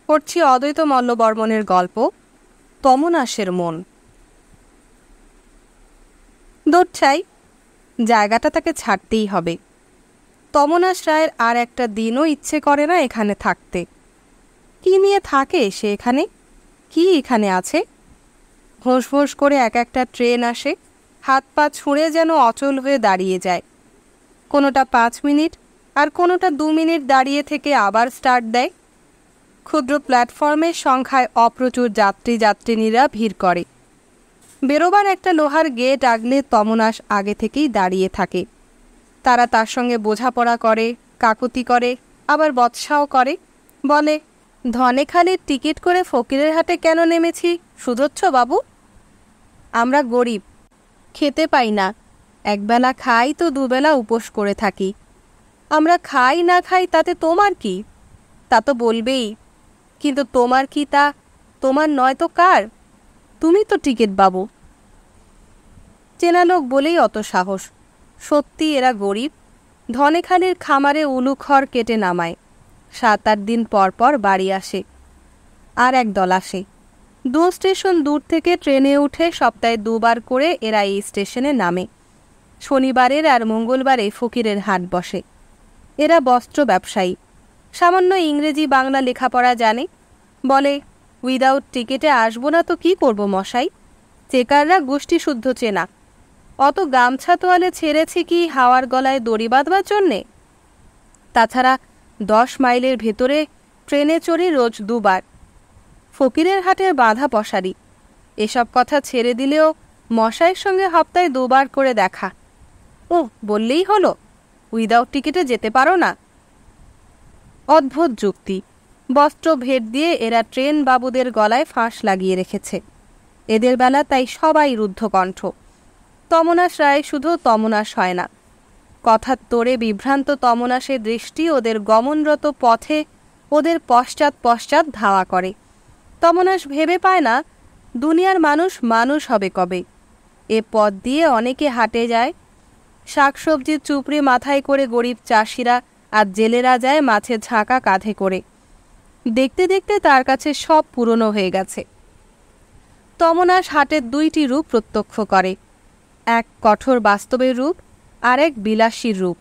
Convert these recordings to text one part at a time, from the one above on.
পড়ছি অদ্বৈত মল্লবর্মণের গল্প তমোনাসের মন। দোরছাই জায়গাটা তাকে ছাড়তেই হবে। তমোনাস রায়ের আর একটা দিনও ইচ্ছে করে না এখানে থাকতে। কি নিয়ে থাকে সে এখানে? কি এখানে আছে? ভোঁস ভোঁস করে এক একটা ট্রেন আসে, হাত পা ছুঁড়ে যেন অচল হয়ে দাঁড়িয়ে যায়। কোনোটা 5 মিনিট আর কোনোটা 2 মিনিট দাঁড়িয়ে থেকে আবার স্টার্ট দেয়। ক্ষুদ্র প্ল্যাটফর্মের সংখ্যায় অপ্রচুর যাত্রীরা ভিড় করে। বেরোবার একটা লোহার গেট আগলে তমোনাস আগে থেকেই দাঁড়িয়ে থাকে। তারা তার সঙ্গে বোঝাপড়া করে, কাকুতি করে, আবার বৎসাও করে। বলে, ধনেখালির টিকিট করে ফকিরের হাটে কেন নেমেছি সুধোচ্ছ বাবু? আমরা গরিব, খেতে পাই না, একবেলা খাই তো দুবেলা উপোস করে থাকি। আমরা খাই না খাই তাতে তোমার কি? তা তো বলবেই, কিন্তু তোমার কি তা তোমার নয় তো কার? তুমি তো টিকিট বাবু। চেনা লোক বলেই অত সাহস। সত্যি এরা গরিব। ধনেখালির খামারে উলুখড় কেটে নামায়, 7-8 দিন পর পর বাড়ি আসে। আর এক দল আসে 2 স্টেশন দূর থেকে ট্রেনে উঠে সপ্তাহে 2 বার করে এরা এই স্টেশনে নামে। শনিবারের আর মঙ্গলবারে ফকিরের হাট বসে। এরা বস্ত্র ব্যবসায়ী, সামান্য ইংরেজি বাংলা লেখাপড়া জানে। বলে, উইদাউট টিকিটে আসবো না তো কি করব মশাই? চেকাররা গোষ্ঠী শুদ্ধ চেনা। অত গামছা তোয়ালে ছেড়েছি কি হাওয়ার গলায় দড়ি বাঁধবার জন্যে? তাছাড়া 10 মাইলের ভেতরে ট্রেনে চড়ি রোজ 2 বার। ফকিরের হাটের বাঁধা পশারি। এসব কথা ছেড়ে দিলেও মশাইয়ের সঙ্গে সপ্তাহে 2 বার করে দেখা। ও বললেই হলো, উইদাউট টিকিটে যেতে পারো না? অদ্ভুত যুক্তি। বস্ত্র ভেট দিয়ে এরা ট্রেন বাবুদের গলায় ফাঁস লাগিয়ে রেখেছে। এদের বেলা তাই সবাই রুদ্ধকণ্ঠ। তমোনাস রায় শুধু তমোনাস হয় না, কথার তোড়ে বিভ্রান্ত তমোনাসের দৃষ্টি ওদের গমনরত পথে ওদের পশ্চাৎ পশ্চাৎ ধাওয়া করে। তমোনাস ভেবে পায় না দুনিয়ার মানুষ মানুষ হবে কবে। এ পথ দিয়ে অনেকে হাটে যায়। শাকসবজির চুপড়ি মাথায় করে গরিব চাষিরা আর জেলেরা যায় মাছের ঝাঁকা কাঁধে করে। দেখতে দেখতে তার কাছে সব পুরনো হয়ে গেছে। তমোনাস হাটের 2টি রূপ প্রত্যক্ষ করে, এক কঠোর বাস্তবের রূপ, আর এক বিলাসীর রূপ।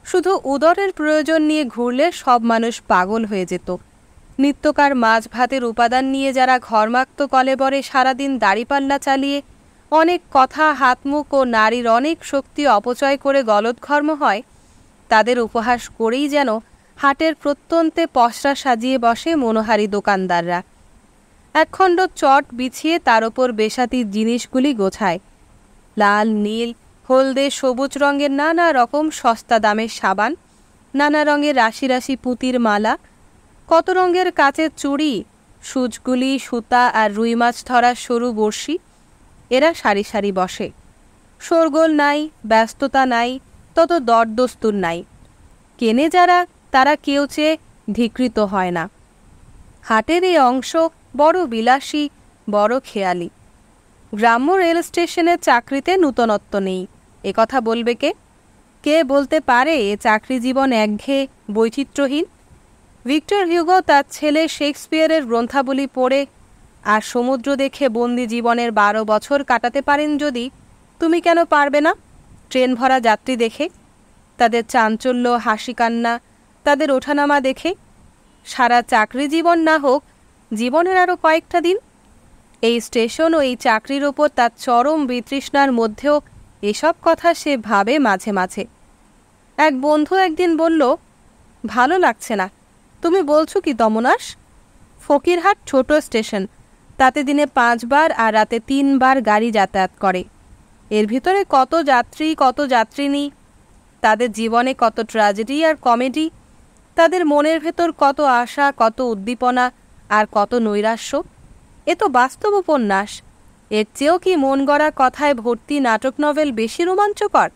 শুধু উদরের প্রয়োজন নিয়ে ঘুরলে সব মানুষ পাগল হয়ে যেত। নিত্যকার মাছ ভাতের উপাদান নিয়ে যারা ঘরমাক্ত কলেবরে সারাদিন দাড়িপাল্লা চালিয়ে অনেক কথা হাতমুখ ও নারীর অনেক শক্তি অপচয় করে গলদঘর্ম হয়, তাদের উপহাস করেই যেন হাটের প্রত্যন্তে পসরা সাজিয়ে বসে মনোহারী দোকানদাররা। একখণ্ড চট বিছিয়ে তার ওপর বেশাতির জিনিসগুলি গোছায়। লাল, নীল, হলদে, সবুজ রঙের নানা রকম সস্তা দামের সাবান, নানা রঙের রাশি রাশি পুঁতির মালা, কত রঙের কাচের চুড়ি, সূচগুলি, সুতা আর রুই মাছ ধরার সরু বড়শি। এরা সারি সারি বসে। শোরগোল নাই, ব্যস্ততা নাই, তত দরদস্তুর নাই। কেনে যারা, তারা কেউ চেয়ে ধিকৃত হয় না। হাটের এই অংশ বড় বিলাসী, বড় খেয়ালি। গ্রাম্য রেল স্টেশনের চাকরিতে নূতনত্ব নেই, এ কথা বলবে কে? কে বলতে পারে এ চাকরি জীবন একঘেয়ে, বৈচিত্র্যহীন? ভিক্টর হিউগো তার ছেলে শেক্সপিয়ারের গ্রন্থাবলী পড়ে আর সমুদ্র দেখে বন্দি জীবনের 12 বছর কাটাতে পারেন যদি, তুমি কেন পারবে না? ট্রেন ভরা যাত্রী দেখে, তাদের চাঞ্চল্য, হাসি কান্না, তাদের ওঠানামা দেখে। সারা চাকরি জীবন না হোক, জীবনের আরও কয়েকটা দিন। এই স্টেশন ও এই চাকরির ওপর তার চরম বিতৃষ্ণার মধ্যেও এসব কথা সে ভাবে মাঝে মাঝে। এক বন্ধু একদিন বলল, ভালো লাগছে না। তুমি বলছো কি তমোনাস? ফকিরহাট ছোট স্টেশন, তাতে দিনে 5 বার আর রাতে 3 বার গাড়ি যাতায়াত করে। এর ভিতরে কত যাত্রী, কত যাত্রিনী, তাদের জীবনে কত ট্র্যাজেডি আর কমেডি, তাদের মনের ভেতর কত আশা, কত উদ্দীপনা আর কত নৈরাশ্য। এ তো বাস্তব উপন্যাস। এর চেয়েও কি মন গড়া কথায় ভর্তি নাটক নভেল বেশি রোমাঞ্চকর?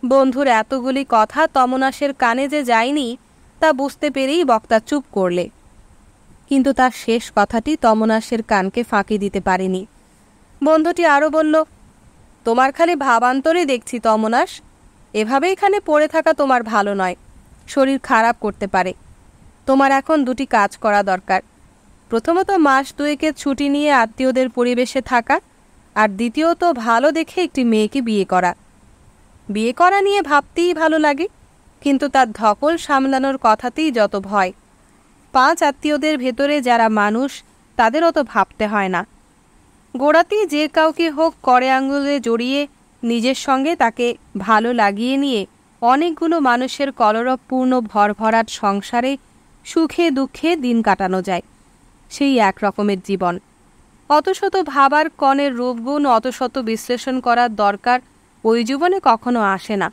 বন্ধুর এতগুলি কথা তমোনাসের কানে যে যায়নি তা বুঝতে পেরেই বক্তা চুপ করলে। কিন্তু তার শেষ কথাটি তমোনাসের কানকে ফাঁকি দিতে পারেনি। বন্ধুটি আরও বলল, তোমার খালি ভাবান্তরই দেখছি তমোনাস। এভাবে এখানে পড়ে থাকা তোমার ভালো নয়, শরীর খারাপ করতে পারে। তোমার এখন দুটি কাজ করা দরকার। প্রথমত মাস দুয়েকের ছুটি নিয়ে আত্মীয়দের পরিবেশে থাকা, আর দ্বিতীয়ত ভালো দেখে একটি মেয়েকে বিয়ে করা। বিয়ে করা নিয়ে ভাবতেই ভালো লাগে, কিন্তু তার ধকল সামলানোর কথাতেই যত ভয়। 5 আত্মীয়দের ভেতরে যারা মানুষ, তাদের অত ভাবতে হয় না। গোড়াতেই যে কাউকে হোক করে আঙুলে জড়িয়ে নিজের সঙ্গে তাকে ভালো লাগিয়ে নিয়ে অনেকগুলো মানুষের কলরবপূর্ণ ভরভরাট সংসারে সুখে দুঃখে দিন কাটানো যায়। সেই এক রকমের জীবন। অতশত ভাবার কণের রূপগুণ অতশত বিশ্লেষণ করার দরকার ওই জীবনে কখনো আসে না।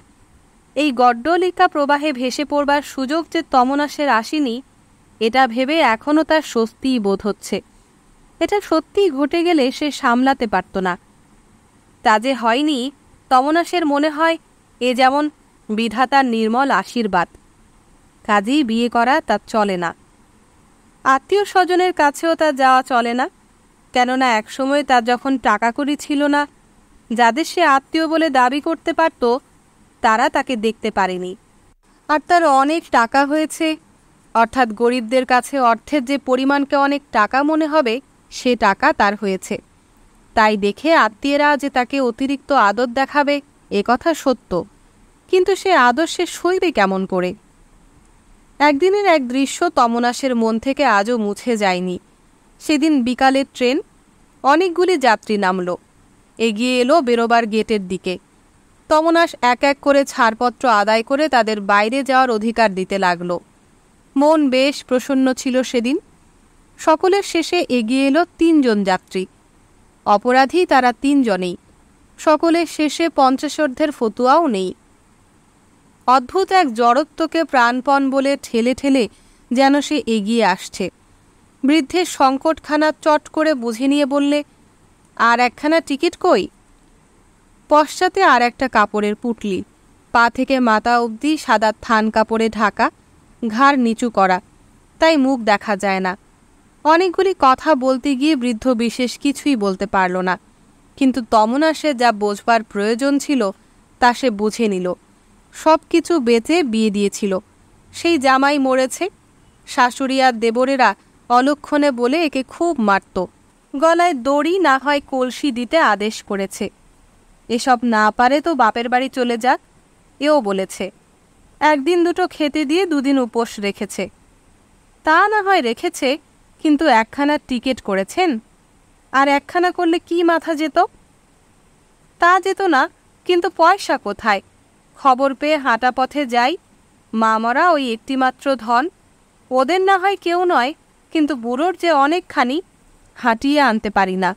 এই গড্ডলিকা প্রবাহে ভেসে পড়বার সুযোগ যে তমনাসের আসেনি, এটা ভেবে এখনও তার স্বস্তিই বোধ হচ্ছে। এটা সত্যিই ঘটে গেলে সে সামলাতে পারত না। তা যে হয়নি, তমনাসের মনে হয় এ যেমন বিধাতার নির্মল আশীর্বাদ। কাজেই বিয়ে করা তার চলে না। আত্মীয় স্বজনের কাছেও তার যাওয়া চলে না, কেননা একসময় তার যখন টাকা কড়ি ছিল না, যাদের সে আত্মীয় বলে দাবি করতে পারত তারা তাকে দেখতে পারেনি। আর তার অনেক টাকা হয়েছে, অর্থাৎ গরিবদের কাছে অর্থের যে পরিমাণকে অনেক টাকা মনে হবে, সে টাকা তার হয়েছে। তাই দেখে আত্মীয়রা যে তাকে অতিরিক্ত আদর দেখাবে, এ কথা সত্য, কিন্তু সে আদর সে সইবে কেমন করে? একদিনের এক দৃশ্য তমনাসের মন থেকে আজও মুছে যায়নি। সেদিন বিকালের ট্রেন, অনেকগুলি যাত্রী নামল, এগিয়ে এলো বেরোবার গেটের দিকে। তমনাস এক এক করে ছাড়পত্র আদায় করে তাদের বাইরে যাওয়ার অধিকার দিতে লাগল। মন বেশ প্রসন্ন ছিল সেদিন। সকলের শেষে এগিয়ে এলো 3 জন যাত্রী। অপরাধী তারা 3 জনেই। সকলের শেষে পঞ্চাশোর্ধ্বের ফতুয়াও নেই। অদ্ভুত এক জড়ত্বকে প্রাণপণ বলে ঠেলে ঠেলে যেন সে এগিয়ে আসছে। বৃদ্ধের সংকটখানা চট করে বুঝে নিয়ে বললে, আর একখানা টিকিট কই? পশ্চাতে আর একটা কাপড়ের পুটলি, পা থেকে মাথা অবধি সাদা থান কাপড়ে ঢাকা, ঘাড় নিচু করা, তাই মুখ দেখা যায় না। অনেকগুলি কথা বলতে গিয়ে বৃদ্ধ বিশেষ কিছুই বলতে পারল না, কিন্তু তমনাসে যা বোঝবার প্রয়োজন ছিল তা সে বুঝে নিল। সব কিছু বেচে বিয়ে দিয়েছিল, সেই জামাই মরেছে। শাশুড়ি আর দেবরেরা অলক্ষণে বলে একে খুব মারত, গলায় দড়ি না হয় কলসি দিতে আদেশ করেছে। এসব না পারে তো বাপের বাড়ি চলে যাক, এও বলেছে। একদিন দুটো খেতে দিয়ে 2 দিন উপোস রেখেছে। তা না হয় রেখেছে, কিন্তু একখানা টিকিট করেছেন, আর একখানা করলে কি মাথা যেত? তা যেত না, কিন্তু পয়সা কোথায়? খবর পেয়ে হাঁটা পথে যাই, মামারা ওই একটিমাত্র ধন, ওদের না হয় কেউ নয়, কিন্তু বুড়োর যে অনেকখানি, হাঁটিয়ে আনতে পারি না।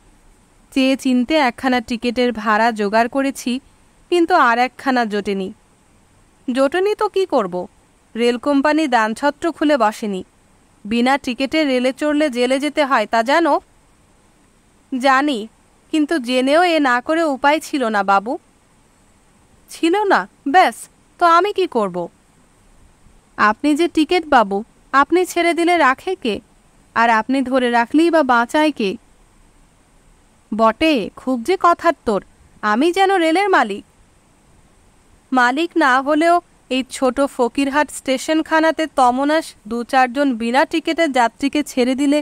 চেয়ে চিনতে একখানা টিকিটের ভাড়া জোগাড় করেছি, কিন্তু আর একখানা জোটেনি। জোটেনি তো কি করব? রেল কোম্পানি দানছত্র খুলে বসেনি। বিনা টিকিটে রেলে চড়লে জেলে যেতে হয়, তা জানো? জানি, কিন্তু জেনেও এ না করে উপায় ছিল না বাবু। ছিল না? ব্যাস, তো আমি কি করব? আপনি যে টিকিট বাবু, আপনি ছেড়ে দিলে রাখে কে? আর আপনি ধরে রাখলেই বা বাঁচায় কে? বটে, খুব যে কথার তোর। আমি যেন রেলের মালিক। মালিক না হলেও এই ছোট ফকিরহাট স্টেশনখানাতে তমনাস 2-4 জন বিনা টিকিটের যাত্রীকে ছেড়ে দিলে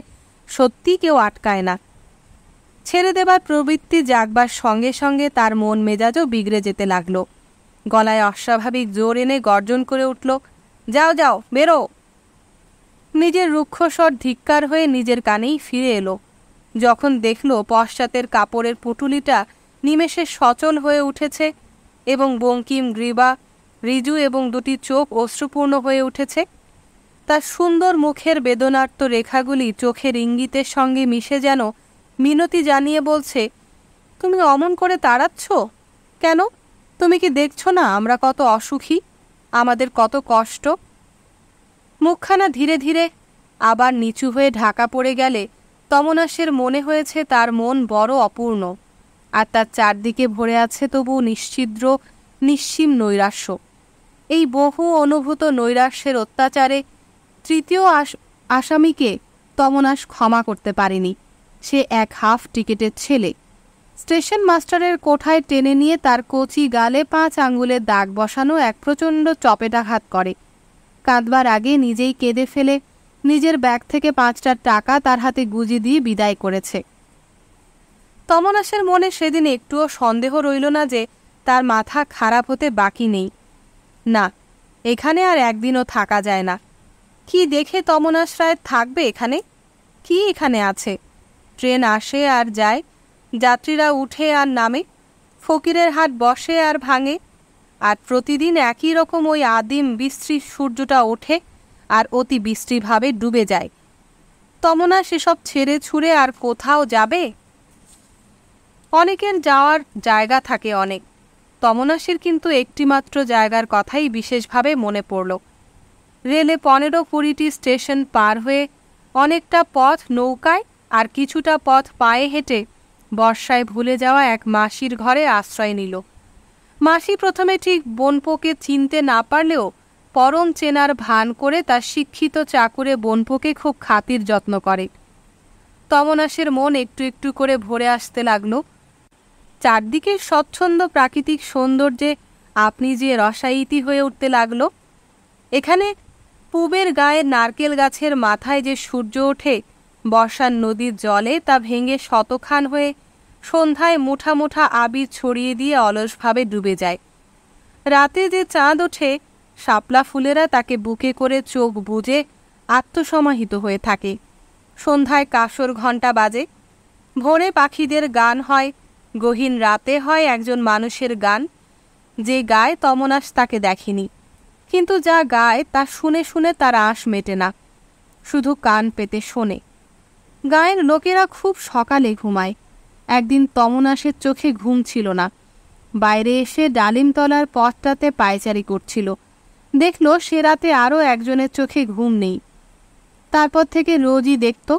সত্যি কেউ আটকায় না। ছেড়ে দেবার প্রবৃত্তি জাগবার সঙ্গে সঙ্গে তার মন মেজাজও বিগড়ে যেতে লাগল। গলায় অস্বাভাবিক জোর এনে গর্জন করে উঠল, যাও যাও, বেরো। নিজের রুক্ষস্বর ধিক্কার হয়ে নিজের কানেই ফিরে এলো। যখন দেখল পশ্চাতের কাপড়ের পুটুলিটা নিমেষে সচল হয়ে উঠেছে এবং বঙ্কিম গ্রীবা, রিজু এবং 2টি চোখ অশ্রুপূর্ণ হয়ে উঠেছে, তার সুন্দর মুখের বেদনার্ত রেখাগুলি চোখের ইঙ্গিতের সঙ্গে মিশে যেন মিনতি জানিয়ে বলছে, তুমি অমন করে তাড়াচ্ছ কেন? তুমি কি দেখছো না আমরা কত অসুখী, আমাদের কত কষ্ট? মুখখানা ধীরে ধীরে আবার নিচু হয়ে ঢাকা পড়ে গেলে তমনাসের মনে হয়েছে তার মন বড় অপূর্ণ, আর তার চারদিকে ভরে আছে তবু নিশ্ছিদ্র নিঃসীম নৈরাশ্য। এই বহু অনুভূত নৈরাশ্যের অত্যাচারে তৃতীয় আসামিকে তমনাস ক্ষমা করতে পারেনি। সে এক হাফ টিকিটের ছেলে। স্টেশন মাস্টারের কোঠায় টেনে নিয়ে তার কচি গালে 5 আঙ্গুলের দাগ বসানো এক প্রচণ্ড চপেটাঘাত করে। কাঁদবার আগে নিজেই কেঁদে ফেলে নিজের ব্যাগ থেকে 5টা টাকা তার হাতে গুঁজে দিয়ে বিদায় করেছে। তমনাসের মনে সেদিন একটুও সন্দেহ রইল না যে তার মাথা খারাপ হতে বাকি নেই। না, এখানে আর একদিনও থাকা যায় না। কি দেখে তমনাস রায় থাকবে এখানে? কি এখানে আছে? ট্রেন আসে আর যায়, যাত্রীরা উঠে আর নামে, ফকিরের হাট বসে আর ভাঙে, আর প্রতিদিন একই রকম ওই আদিম বিশ্রী সূর্যটা ওঠে আর অতি বিশ্রীভাবে ডুবে যায়। তমনা সেসব ছেড়ে ছুঁড়ে আর কোথাও যাবে? অনেকের যাওয়ার জায়গা থাকে অনেক, তমনাসের কিন্তু একটিমাত্র জায়গার কথাই বিশেষভাবে মনে পড়ল। রেলে 15-20টি স্টেশন পার হয়ে অনেকটা পথ নৌকায় আর কিছুটা পথ পায়ে হেঁটে বর্ষায় ভুলে যাওয়া এক মাসির ঘরে আশ্রয় নিল। মাসি প্রথমে ঠিক বোনপোকে চিনতে না পারলেও পরম চেনার ভান করে তার শিক্ষিত চাকুরে বোনপোকে খুব খাতির যত্ন করে। তমনাসের মন একটু একটু করে ভরে আসতে লাগল। চারদিকে স্বচ্ছন্দ প্রাকৃতিক সৌন্দর্যে আপনি যে রসায়িতি হয়ে উঠতে লাগল। এখানে পূবের গায়ে নারকেল গাছের মাথায় যে সূর্য ওঠে বর্ষার নদীর জলে, তা ভেঙে শতখান হয়ে সন্ধ্যায় মুঠা মুঠা আবির ছড়িয়ে দিয়ে অলসভাবে ডুবে যায়। রাতে যে চাঁদ ওঠে, শাপলা ফুলেরা তাকে বুকে করে চোখ বুজে আত্মসমাহিত হয়ে থাকে। সন্ধ্যায় কাসর ঘণ্টা বাজে, ভোরে পাখিদের গান হয়, গহীন রাতে হয় একজন মানুষের গান। যে গায় তমনাস তাকে দেখেনি, কিন্তু যা গায় তা শুনে শুনে তার আঁশ মেটে না, শুধু কান পেতে শোনে। গায়ের লোকেরা খুব সকালে ঘুমায়। একদিন তমনাসের চোখে ঘুম ছিল না। বাইরে এসে ডালিমতলার পথটাতে পায়চারি করছিল। দেখল সে রাতে আরও একজনের চোখে ঘুম নেই। তারপর থেকে রোজই দেখত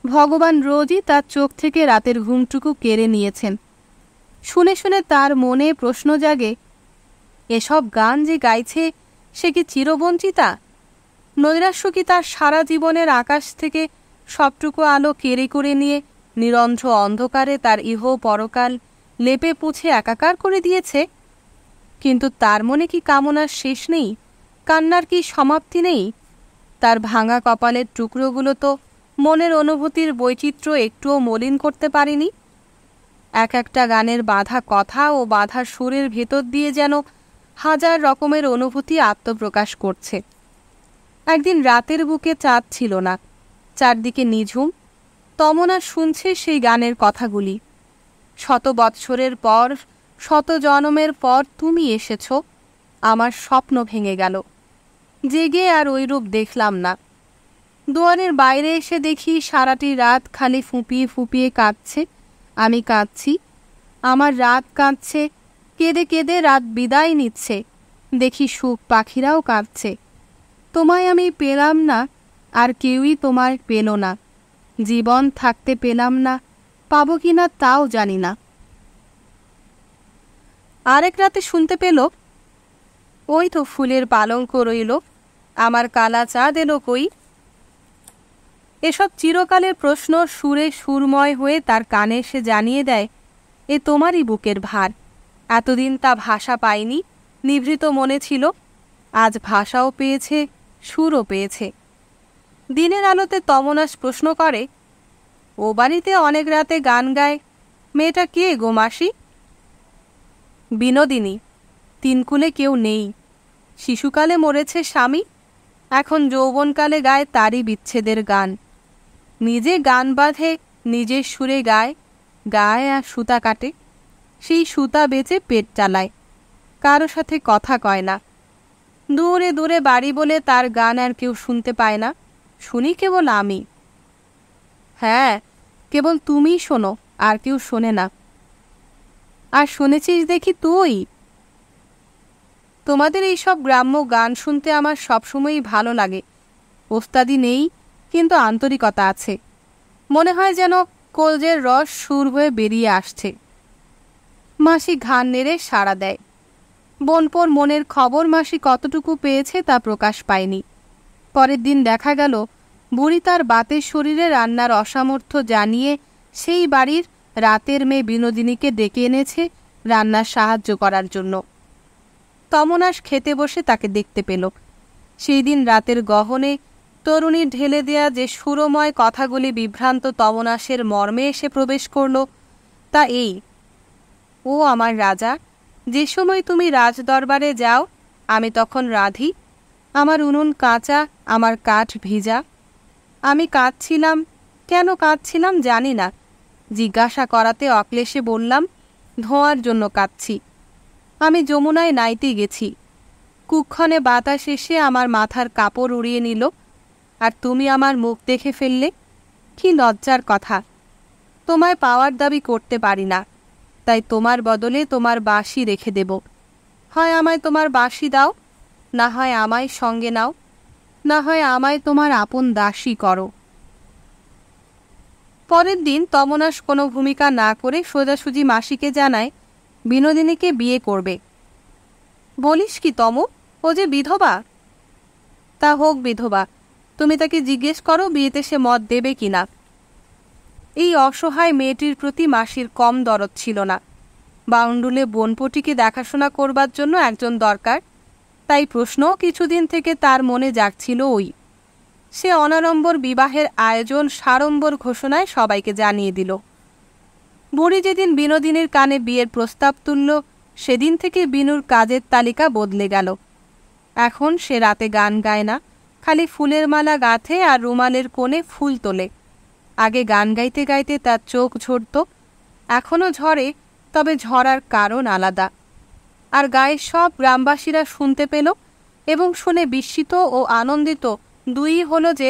ভগবান রোজই তার চোখ থেকে রাতের ঘুমটুকু কেড়ে নিয়েছেন। শুনে শুনে তার মনে প্রশ্ন জাগে, এসব গান যে গাইছে সে কি চিরবঞ্চিতা? নৈরাশ্য কি তার সারা জীবনের আকাশ থেকে সবটুকু আলো কেড়ে করে নিয়ে নিরন্ধ্র অন্ধকারে তার ইহ পরকাল লেপে পুছে একাকার করে দিয়েছে? কিন্তু তার মনে কি কামনার শেষ নেই? কান্নার কি সমাপ্তি নেই? তার ভাঙা কপালের টুকরোগুলো তো মনের অনুভূতির বৈচিত্র্য একটুও মলিন করতে পারেনি। এক একটা গানের বাঁধা কথা ও বাঁধা সুরের ভেতর দিয়ে যেন হাজার রকমের অনুভূতি আত্মপ্রকাশ করছে। একদিন রাতের বুকে চাঁদ ছিল না, চারদিকে নিঝুম। তমনা শুনছে সেই গানের কথাগুলি। 100 বৎসরের পর, 100 জনমের পর তুমি এসেছ, আমার স্বপ্ন ভেঙে গেল। জেগে আর ওই রূপ দেখলাম না। দুয়ারের বাইরে এসে দেখি সারাটি রাত খালি ফুঁপিয়ে ফুঁপিয়ে কাঁদছে। আমি কাঁদছি, আমার রাত কাঁদছে। কেঁদে কেঁদে রাত বিদায় নিচ্ছে। দেখি সুখ পাখিরাও কাঁদছে। তোমায় আমি পেলাম না, আর কেউই তোমায় পেল না। জীবন থাকতে পেলাম না, পাবো কিনা তাও জানি না। আরেক রাতে শুনতে পেল, ওই তো ফুলের পালঙ্ক রইল, আমার কালা চাঁদ এলো কই? এসব চিরকালের প্রশ্ন সুরে সুরময় হয়ে তার কানে এসে জানিয়ে দেয়, এ তোমারই বুকের ভার। এতদিন তা ভাষা পায়নি, নিভৃত মনে ছিল। আজ ভাষাও পেয়েছে, সুরও পেয়েছে। দিনের আলোতে তমনাস প্রশ্ন করে, ও বাড়িতে অনেক রাতে গান গায়, মেয়েটা কে গো মাসি? বিনোদিনী। তিনকুলে কেউ নেই। শিশুকালে মরেছে স্বামী, এখন যৌবনকালে গায় তারই বিচ্ছেদের গান। নিজে গান বাঁধে, নিজের সুরে গায়, গায় আর সুতা কাটে। সেই সুতা বেচে পেট চালায়, কারো সাথে কথা কয় না। দূরে দূরে বাড়ি বলে তার গান আর কেউ শুনতে পায় না, শুনি কেবল আমি। হ্যাঁ, কেবল তুমিই শোনো, আর কেউ শোনে না। আর শুনেছিস দেখি তুই। তোমাদের এইসব গ্রাম্য গান শুনতে আমার সবসময়ই ভালো লাগে। ওস্তাদি নেই, কিন্তু আন্তরিকতা আছে। মনে হয় যেন কলজের রস সুর হয়ে বেরিয়ে আসছে। মাসি ঘাড় নেড়ে সাড়া দেয়। বোনপোর মনের খবর মাসি কতটুকু পেয়েছে তা প্রকাশ পায়নি। পরের দিন দেখা গেল বুড়ি তার বাতের শরীরে রান্নার অসামর্থ্য জানিয়ে সেই বাড়ির রাতের মেয়ে বিনোদিনীকে ডেকে এনেছে রান্নার সাহায্য করার জন্য। তমনাস খেতে বসে তাকে দেখতে পেল। সেই দিন রাতের গহনে তরুণীর ঢেলে দেয়া যে সুরময় কথাগুলি বিভ্রান্ত তমনাসের মর্মে এসে প্রবেশ করল তা এই, ও আমার রাজা, যে সময় তুমি রাজদরবারে যাও আমি তখন রাধি, আমার উনুন কাঁচা, আমার কাঠ ভিজা। আমি কাঁদছিলাম, কেন কাঁদছিলাম জানি না। জিজ্ঞাসা করাতে অক্লেশে বললাম, ধোঁয়ার জন্য কাঁদছি। আমি যমুনায় নাইতে গেছি, কুক্ষণে বাতাস এসে আমার মাথার কাপড় উড়িয়ে নিল, আর তুমি আমার মুখ দেখে ফেললে। কি লজ্জার কথা! তোমায় পাওয়ার দাবি করতে পারি না, তাই তোমার বদলে তোমার বাঁশি রেখে দেব। হয় আমায় তোমার বাঁশি দাও, না হয় আমায় সঙ্গে নাও, না হয় আমায় তোমার আপন দাসী করো। পরের দিন তমনাস কোনো ভূমিকা না করে সোজাসুজি মাসিকে জানায় বিনোদিনীকে বিয়ে করবে। বলিস কি তম, ও যে বিধবা। তা হোক বিধবা, তুমি তাকে জিজ্ঞেস করো বিয়েতে সে মত দেবে কিনা। এই অসহায় মেয়েটির প্রতি মাসির কম দরদ ছিল না। বাউন্ডুলে বনপটিকে দেখাশোনা করবার জন্য একজন দরকার, তাই প্রশ্ন কিছুদিন থেকে তার মনে জাগছিল ওই। সে অনাড়ম্বর বিবাহের আয়োজন সাড়ম্বর ঘোষণায় সবাইকে জানিয়ে দিল। বুড়ি যেদিন বিনোদিনীর কানে বিয়ের প্রস্তাব তুলল সেদিন থেকে বিনুর কাজের তালিকা বদলে গেল। এখন সে রাতে গান গায় না, খালি ফুলের মালা গাঁথে আর রুমালের কোণে ফুল তোলে। আগে গান গাইতে গাইতে তার চোখ ঝরত, এখনও ঝরে, তবে ঝরার কারণ আলাদা। আর গায়ের সব গ্রামবাসীরা শুনতে পেল এবং শুনে বিস্মিত ও আনন্দিত দুই হলো যে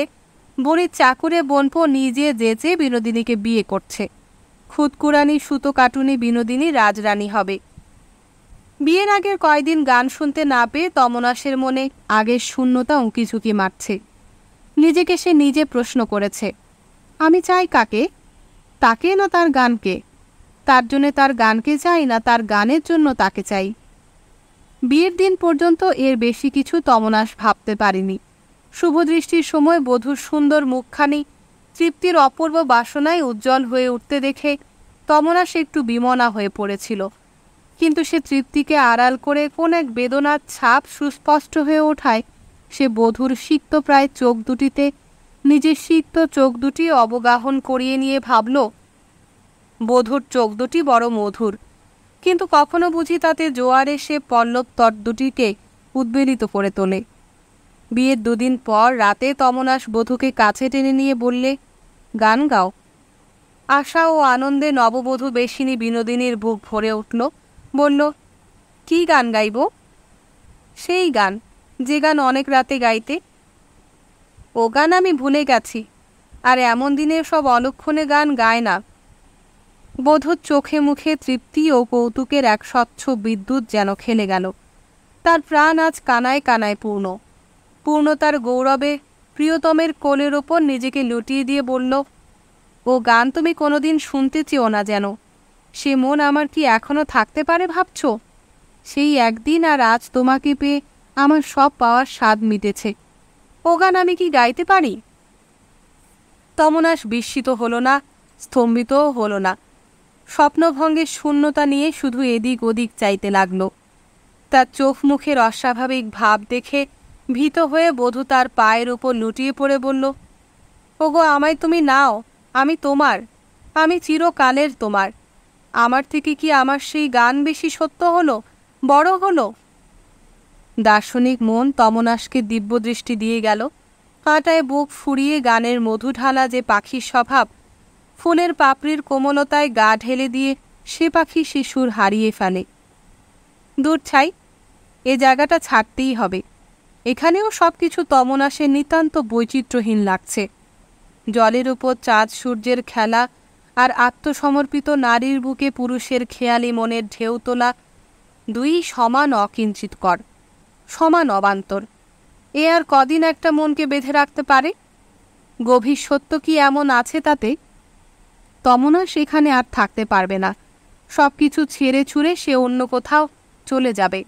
বুড়ির চাকুরে বোনপো নিজে যেচে বিনোদিনীকে বিয়ে করছে। খুদকুড়ানি সুতো কাটুনি বিনোদিনী রাজরানী হবে। বিয়ের আগের কয়দিন গান শুনতে না পেয়ে তমনাসের মনে আগের শূন্যতা উঁকিঝুঁকি মারছে। নিজেকে সে নিজে প্রশ্ন করেছে, আমি চাই কাকে? তাকে না তার গানকে? তার জন্যে তার গানকে চাই, না তার গানের জন্য তাকে চাই? বিয়ের দিন পর্যন্ত এর বেশি কিছু তমনাস ভাবতে পারেনি। শুভদৃষ্টির সময় বধূর সুন্দর মুখখানি তৃপ্তির অপূর্ব বাসনায় উজ্জ্বল হয়ে উঠতে দেখে তমনাস একটু বিমনা হয়ে পড়েছিল। কিন্তু সে তৃপ্তিকে আড়াল করে কোন এক বেদনার ছাপ সুস্পষ্ট হয়ে ওঠায় সে বধূর সিক্তপ্রায় চোখ দুটিতে নিজের সিক্ত চোখ দুটি অবগাহন করিয়ে নিয়ে ভাবল, বধূর চোখ দুটি বড় মধুর, কিন্তু কখনো বুঝি তাতে জোয়ার এসে পল্লব তট দুটিকে উদ্বেলিত করে তোলে। বিয়ের দুদিন পর রাতে তমনাস বধূকে কাছে টেনে নিয়ে বললে, গান গাও। আশা ও আনন্দে নববধূ বেশিনী বিনোদিনীর বুক ভরে উঠল। বলল, কি গান গাইব? সেই গান যে গান অনেক রাতে গাইতে। ও গান আমি ভুলে গেছি, আর এমন দিনে সব অলক্ষণে গান গায় না। বধূর চোখে মুখে তৃপ্তি ও কৌতুকের এক স্বচ্ছ বিদ্যুৎ যেন খেলে গেল। তার প্রাণ আজ কানায় কানায় পূর্ণ। পূর্ণতার গৌরবে প্রিয়তমের কোলের ওপর নিজেকে লুটিয়ে দিয়ে বলল, ও গান তুমি কোনোদিন শুনতে চেও না যেন। সে মন আমার কি এখনো থাকতে পারে ভাবছ? সেই একদিন আর আজ তোমাকে পেয়ে আমার সব পাওয়ার স্বাদ মিটেছে। ও গান আমি কি গাইতে পারি? তমনাস বিস্মিত হলো না, স্তম্ভিতও হলো না। স্বপ্নভঙ্গের শূন্যতা নিয়ে শুধু এদিক ওদিক চাইতে লাগল। তার চোখ মুখের অস্বাভাবিক ভাব দেখে ভীত হয়ে বধূ তার পায়ের উপর লুটিয়ে পড়ে বলল, ওগো আমায় তুমি নাও, আমি তোমার, আমি চিরকালের তোমার। আমার থেকে কি আমার সেই গান বেশি সত্য হলো, বড় হলো? দার্শনিক মন তমনাসকে দিব্যদৃষ্টি দিয়ে গেল। কাঁটায় বুক ফুরিয়ে গানের মধু ঢালা যে পাখির স্বভাব, ফুলের পাপড়ির কোমলতায় গা ঢেলে দিয়ে সে পাখি শিশুর হারিয়ে ফেলে। দূর ছাই, এ জায়গাটা ছাড়তেই হবে। এখানেও সব কিছু তমনাসের নিতান্ত বৈচিত্র্যহীন লাগছে। জলের উপর চাঁদ সূর্যের খেলা আর আত্মসমর্পিত নারীর বুকে পুরুষের খেয়ালি মনের ঢেউ তোলা, দুই সমান অকিঞ্চিতকর, সমান অবান্তর। এ আর কদিন একটা মনকে বেঁধে রাখতে পারে? গভীর সত্য কি এমন আছে তাতে? তমনা সেখানে আর থাকতে পারবে না। সব কিছু ছেড়ে ছুড়ে সে অন্য কোথাও চলে যাবে।